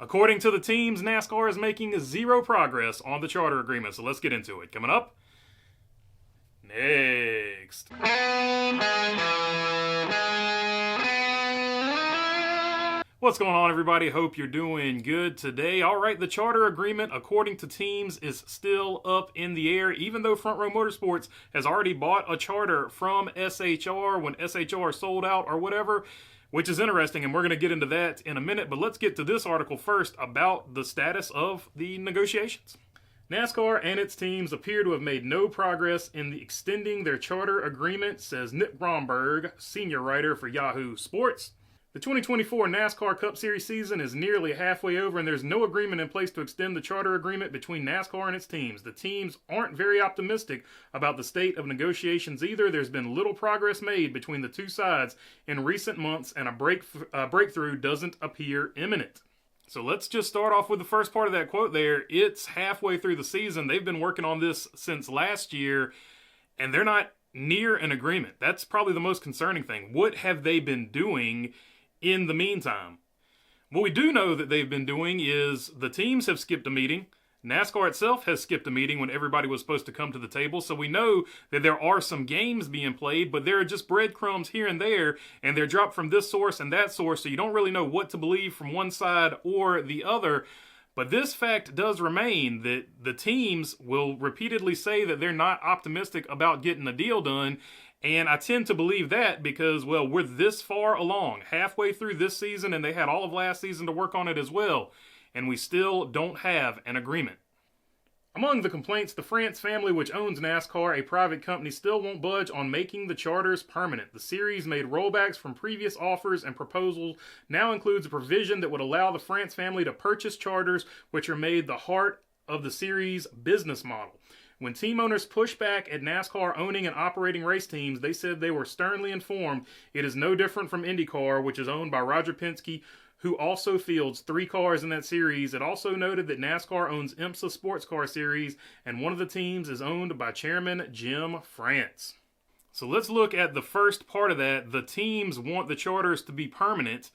According to the teams, NASCAR is making zero progress on the charter agreement, so let's get into it. Coming up next. What's going on, everybody? Hope you're doing good today. All right, the charter agreement, according to teams, is still up in the air, even though Front Row Motorsports has already bought a charter from SHR when SHR sold out or whatever, which is interesting, and we're going to get into that in a minute. But let's get to this article first about the status of the negotiations. NASCAR and its teams appear to have made no progress in extending their charter agreement, says Nick Bromberg, senior writer for Yahoo Sports. The 2024 NASCAR Cup Series season is nearly halfway over, and there's no agreement in place to extend the charter agreement between NASCAR and its teams. The teams aren't very optimistic about the state of negotiations either. There's been little progress made between the two sides in recent months, and a breakthrough doesn't appear imminent. So let's just start off with the first part of that quote there. It's halfway through the season. They've been working on this since last year, and they're not near an agreement. That's probably the most concerning thing. What have they been doing in the meantime? What we do know that they've been doing is the teams have skipped a meeting. NASCAR itself has skipped a meeting when everybody was supposed to come to the table. So we know that there are some games being played, but there are just breadcrumbs here and there, and they're dropped from this source and that source, so you don't really know what to believe from one side or the other. But this fact does remain that the teams will repeatedly say that they're not optimistic about getting a deal done. And I tend to believe that because, well, we're this far along, halfway through this season, and they had all of last season to work on it as well, and we still don't have an agreement. Among the complaints, the France family, which owns NASCAR, a private company, still won't budge on making the charters permanent. The series made rollbacks from previous offers, and proposals now includes a provision that would allow the France family to purchase charters, which are made the heart of the series' business model. When team owners pushed back at NASCAR owning and operating race teams, they said they were sternly informed it is no different from IndyCar, which is owned by Roger Penske, who also fields 3 cars in that series. It also noted that NASCAR owns IMSA Sports Car Series, and one of the teams is owned by Chairman Jim France. So let's look at the first part of that. The teams want the charters to be permanent,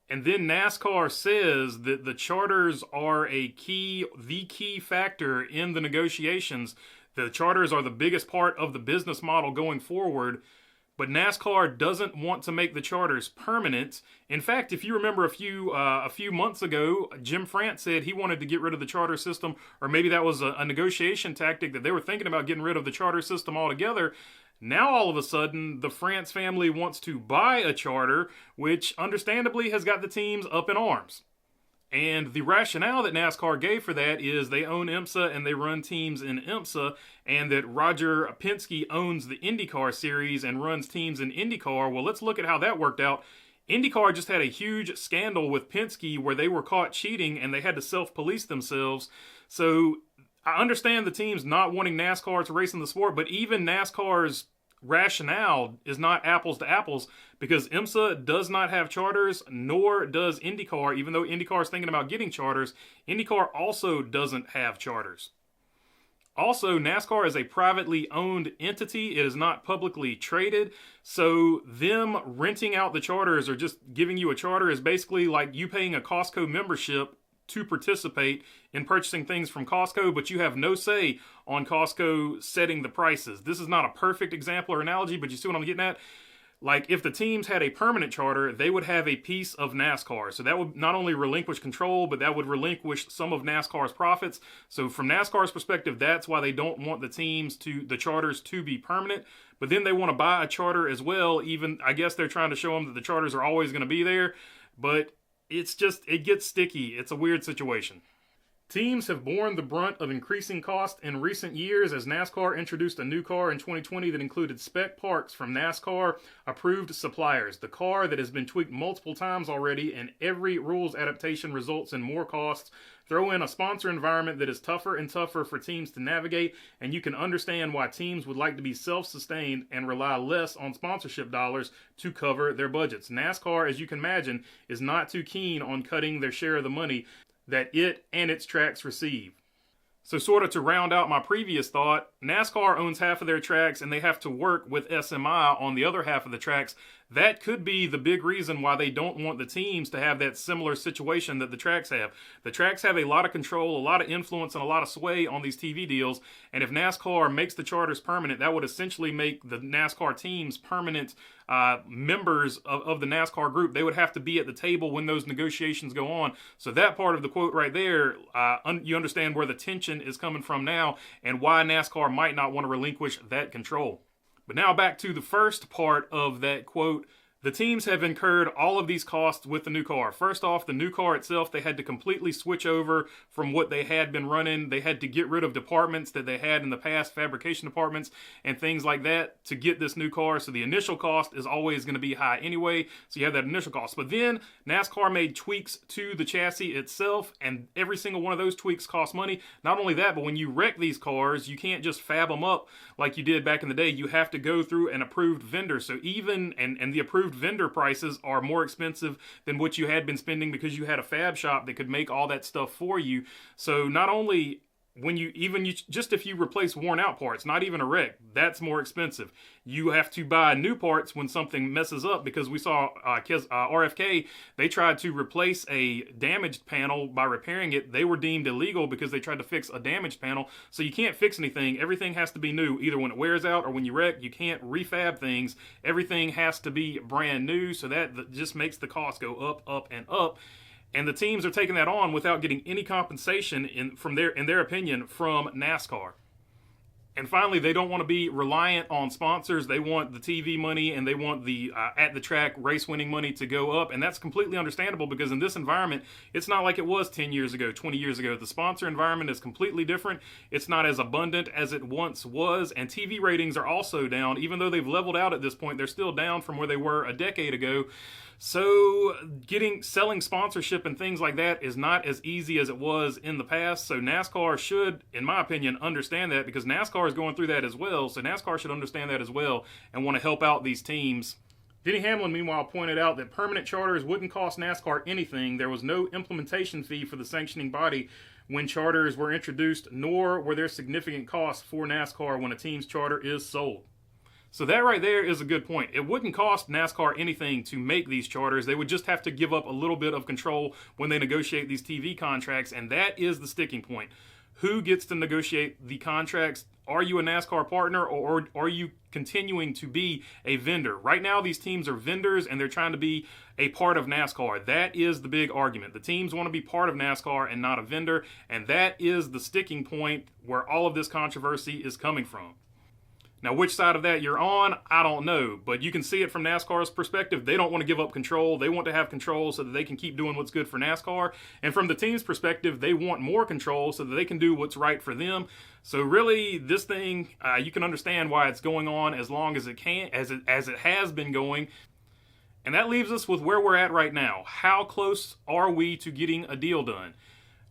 and then NASCAR says that the charters are the key factor in the negotiations. The charters are the biggest part of the business model going forward, but NASCAR doesn't want to make the charters permanent. In fact, if you remember a few months ago, Jim France said he wanted to get rid of the charter system, or maybe that was a negotiation tactic that they were thinking about getting rid of the charter system altogether. Now, all of a sudden, the France family wants to buy a charter, which understandably has got the teams up in arms. And the rationale that NASCAR gave for that is they own IMSA and they run teams in IMSA, and that Roger Penske owns the IndyCar series and runs teams in IndyCar. Well, let's look at how that worked out. IndyCar just had a huge scandal with Penske where they were caught cheating and they had to self-police themselves. So I understand the teams not wanting NASCAR to race in the sport, but even NASCAR's rationale is not apples to apples, because IMSA does not have charters, nor does IndyCar. Even though IndyCar is thinking about getting charters, IndyCar also doesn't have charters. Also, NASCAR is a privately owned entity. It is not publicly traded. So them renting out the charters or just giving you a charter is basically like you paying a Costco membership to participate in purchasing things from Costco, but you have no say on Costco setting the prices. This is not a perfect example or analogy, but you see what I'm getting at? Like, if the teams had a permanent charter, they would have a piece of NASCAR. So that would not only relinquish control, but that would relinquish some of NASCAR's profits. So from NASCAR's perspective, that's why they don't want the charters to be permanent. But then they want to buy a charter as well. Even, I guess they're trying to show them that the charters are always going to be there. But it gets sticky. It's a weird situation. Teams have borne the brunt of increasing costs in recent years as NASCAR introduced a new car in 2020 that included spec parts from NASCAR-approved suppliers. The car that has been tweaked multiple times already, and every rules adaptation results in more costs. Throw in a sponsor environment that is tougher and tougher for teams to navigate, and you can understand why teams would like to be self-sustained and rely less on sponsorship dollars to cover their budgets. NASCAR, as you can imagine, is not too keen on cutting their share of the money that it and its tracks receive. So sort of to round out my previous thought, NASCAR owns half of their tracks and they have to work with SMI on the other half of the tracks. that could be the big reason why they don't want the teams to have that similar situation that the tracks have. The tracks have a lot of control, a lot of influence, and a lot of sway on these TV deals, and if NASCAR makes the charters permanent, that would essentially make the NASCAR teams permanent members of the NASCAR group. They would have to be at the table when those negotiations go on. So that part of the quote right there, you understand where the tension is coming from now and why NASCAR might not want to relinquish that control. But now back to the first part of that quote. The teams have incurred all of these costs with the new car. First off, the new car itself, they had to completely switch over from what they had been running. They had to get rid of departments that they had in the past, fabrication departments and things like that, to get this new car. So the initial cost is always going to be high anyway. So you have that initial cost. But then NASCAR made tweaks to the chassis itself, and every single one of those tweaks cost money. Not only that, but when you wreck these cars, you can't just fab them up like you did back in the day. You have to go through an approved vendor. So even, and the approved vendor prices are more expensive than what you had been spending because you had a fab shop that could make all that stuff for you. So not only when just if you replace worn out parts, not even a wreck, that's more expensive. You have to buy new parts when something messes up, because we saw RFK, they tried to replace a damaged panel by repairing it. They were deemed illegal because they tried to fix a damaged panel. So you can't fix anything. Everything has to be new, either when it wears out or when you wreck. You can't refab things. Everything has to be brand new. So that just makes the cost go up, up, and up. And the teams are taking that on without getting any compensation, in their opinion, from NASCAR. And finally, they don't want to be reliant on sponsors. They want the TV money and they want the at-the-track race-winning money to go up. And that's completely understandable, because in this environment, it's not like it was 10 years ago, 20 years ago. The sponsor environment is completely different. It's not as abundant as it once was. And TV ratings are also down. Even though they've leveled out at this point, they're still down from where they were a decade ago. So selling sponsorship and things like that is not as easy as it was in the past. So NASCAR should, in my opinion, understand that, because NASCAR is going through that as well. So NASCAR should understand that as well and want to help out these teams. Denny Hamlin, meanwhile, pointed out that permanent charters wouldn't cost NASCAR anything. There was no implementation fee for the sanctioning body when charters were introduced, nor were there significant costs for NASCAR when a team's charter is sold. So that right there is a good point. It wouldn't cost NASCAR anything to make these charters. They would just have to give up a little bit of control when they negotiate these TV contracts, and that is the sticking point. Who gets to negotiate the contracts? Are you a NASCAR partner, or are you continuing to be a vendor? Right now, these teams are vendors, and they're trying to be a part of NASCAR. That is the big argument. The teams want to be part of NASCAR and not a vendor, and that is the sticking point where all of this controversy is coming from. Now, which side of that you're on, I don't know, but you can see it from NASCAR's perspective. They don't want to give up control. They want to have control so that they can keep doing what's good for NASCAR. And from the team's perspective, they want more control so that they can do what's right for them. So really, this thing, you can understand why it's going on as long as it can, as it has been going. And that leaves us with where we're at right now. How close are we to getting a deal done?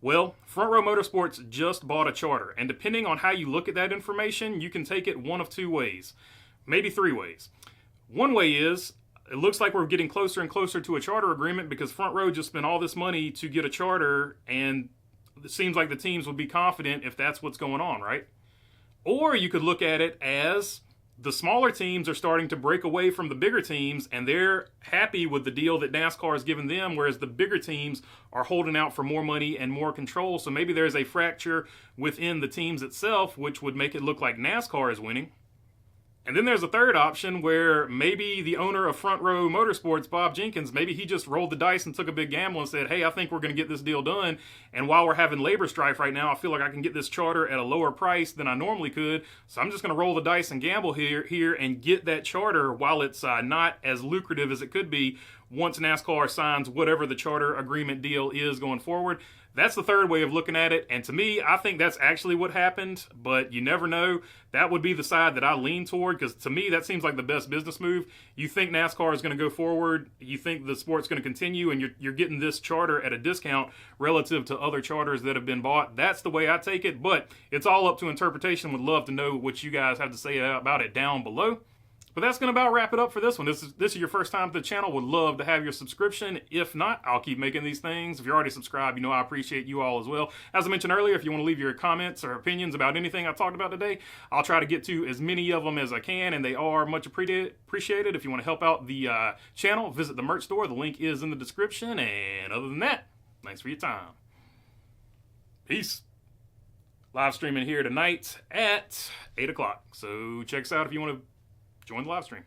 Well, Front Row Motorsports just bought a charter, and depending on how you look at that information, you can take it one of two ways, maybe three ways. One way is, it looks like we're getting closer and closer to a charter agreement because Front Row just spent all this money to get a charter, and it seems like the teams would be confident if that's what's going on, right? Or you could look at it as the smaller teams are starting to break away from the bigger teams, and they're happy with the deal that NASCAR has given them, whereas the bigger teams are holding out for more money and more control. So maybe there's a fracture within the teams itself, which would make it look like NASCAR is winning. And then there's a third option where maybe the owner of Front Row Motorsports, Bob Jenkins, maybe he just rolled the dice and took a big gamble and said, hey, I think we're going to get this deal done. And while we're having labor strife right now, I feel like I can get this charter at a lower price than I normally could. So I'm just going to roll the dice and gamble here and get that charter while it's not as lucrative as it could be once NASCAR signs whatever the charter agreement deal is going forward. That's the third way of looking at it, and to me, I think that's actually what happened, but you never know. That would be the side that I lean toward, because to me, that seems like the best business move. You think NASCAR is going to go forward, you think the sport's going to continue, and you're getting this charter at a discount relative to other charters that have been bought. That's the way I take it, but it's all up to interpretation. Would love to know what you guys have to say about it down below. But that's going to about wrap it up for this one. This is your first time to the channel. Would love to have your subscription. If not, I'll keep making these things. If you're already subscribed, you know I appreciate you all as well. As I mentioned earlier, if you want to leave your comments or opinions about anything I talked about today, I'll try to get to as many of them as I can, and they are much appreciated. If you want to help out the channel, visit the merch store. The link is in the description. And other than that, thanks for your time. Peace. Live streaming here tonight at 8 o'clock. So check us out if you want to join the live stream.